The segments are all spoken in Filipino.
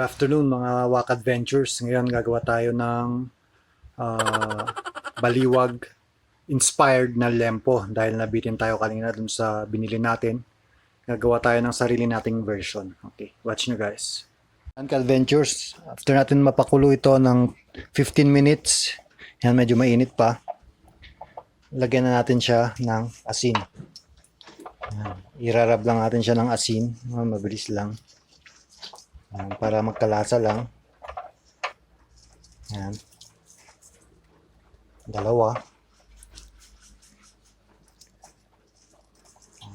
Good afternoon mga Wak Adventures. Ngayon gagawa tayo ng ah, baliwag inspired na liempo dahil nabitin tayo kanina dun sa binili natin. Gagawa tayo ng sarili nating version. Okay, watch nyo guys. Yan ka-adventures, after natin mapakulo ito ng 15 minutes, yan medyo mainit pa, lagyan na natin siya ng asin. Yan. Irarab lang natin siya ng asin, mabilis lang. Yan, para magkalasa lang. Yan. Dalawa.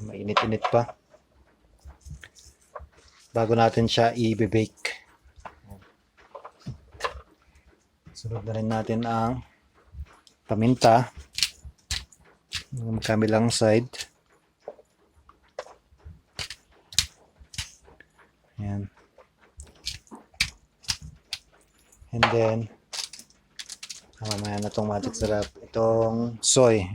Mainit-init pa. Bago natin siya i-bake. Sunod na rin natin ang paminta. Yung kabilang side. Yan. And then, mamaya na itong magic sarap. Itong soy.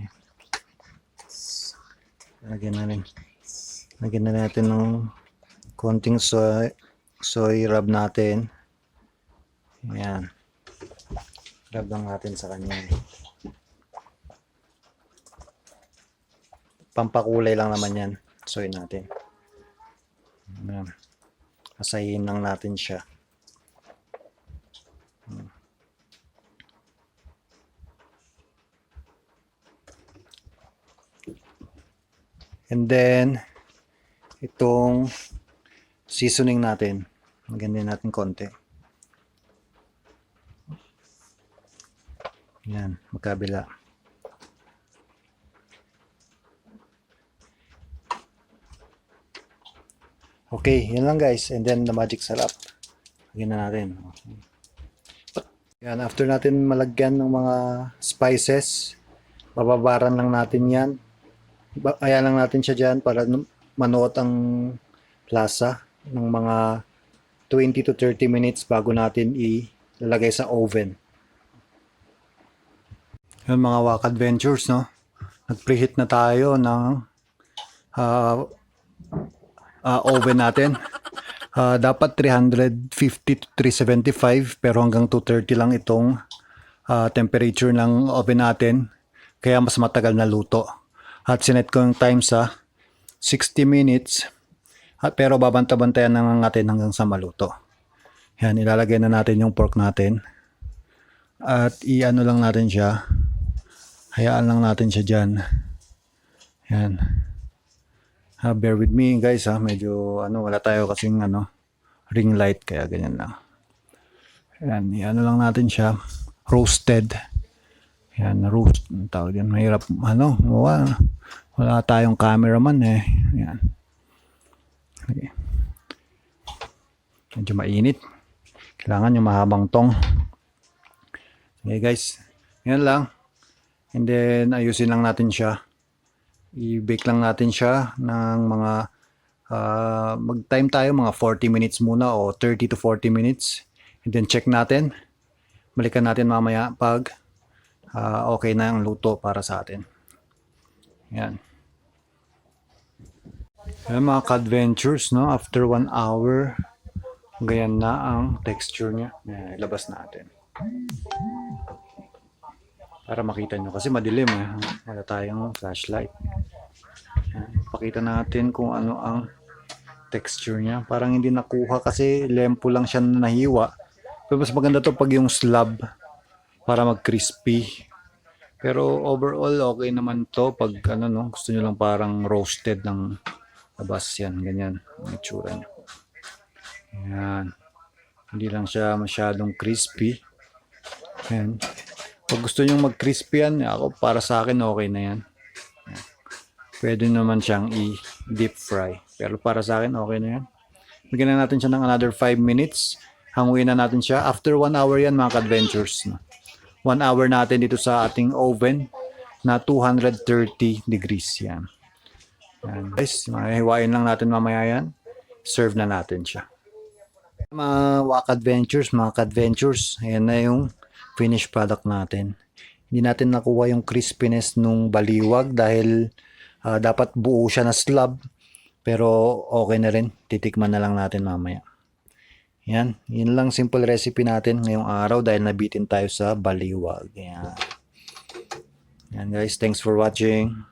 Lagyan na natin ng konting soy rub natin. Ayan. Rub lang natin sa kanya. Pampakulay lang naman yan. Soy natin. Ayan. Asahin lang natin siya. And then, itong seasoning natin. Maganda natin konti. Yan, magkabila. Okay, yan lang guys. And then, the magic sarap. Lagyan na natin. Yan, after natin malagyan ng mga spices, bababaran lang natin yan. Ayan lang natin siya dyan para manuot ang lasa ng mga 20 to 30 minutes bago natin ilalagay sa oven. Yun mga Wak Adventures, no? Nag-preheat na tayo ng oven natin. Dapat 350 to 375 pero hanggang 230 lang itong temperature ng oven natin. Kaya mas matagal na luto. At sinet ko yung time sa 60 minutes. Pero babanta-bantayan na natin hanggang sa maluto. Yan, ilalagay na natin yung pork natin. At i-ano lang natin siya. Hayaan lang natin siya dyan. Yan. Bear with me guys ha. Medyo wala tayo kasing ring light. Kaya ganyan lang. Yan, i-ano lang natin siya. Roasted. Yan, roast. Ang tawag yan. Mahirap, wala tayong cameraman eh. Yan. Okay. Medyo mainit. Kailangan yung mahabang tong. Okay guys. Yan lang. And then, ayusin lang natin siya. I-bake lang natin siya ng mga, mag-time tayo mga 40 minutes muna o 30 to 40 minutes. And then, check natin. Balikan natin mamaya pag okay na ang luto para sa atin. Yan. Ayan mga ka-adventures, no? After 1 hour, ganyan na ang texture niya. Ayan, ilabas natin. Para makita nyo. Kasi madilim eh. Wala tayong flashlight. Ayan, pakita natin kung ano ang texture niya. Parang hindi nakuha kasi liempo lang siya na nahiwa. Pero mas maganda to pag yung slab. Para mag-crispy. Pero overall okay naman to pag gusto nyo lang parang roasted ng labas yan, ganyan ang itsura niya. Yan. Hindi lang siya masyadong crispy. Yan. Pag gusto nyo mag-crispy yan, ako para sa akin okay na yan. Yan. Pwede naman siyang i-deep fry. Pero para sa akin okay na yan. Bigyan na natin siya ng another 5 minutes. Hanguin na natin siya. After 1 hour yan mga ka-adventures. 1 hour natin dito sa ating oven na 230 degrees yan. Yan. Guys, mahiwain lang natin mamaya yan. Serve na natin siya. Mga Wak Adventures, mga ka-adventures, ayan na yung finished product natin. Hindi natin nakuha yung crispiness nung baliwag dahil dapat buo siya na slab. Pero okay na rin. Titikman na lang natin mamaya. Yan, yun lang simple recipe natin ngayong araw dahil nabitin tayo sa baliwag. Yan. Yan guys, thanks for watching.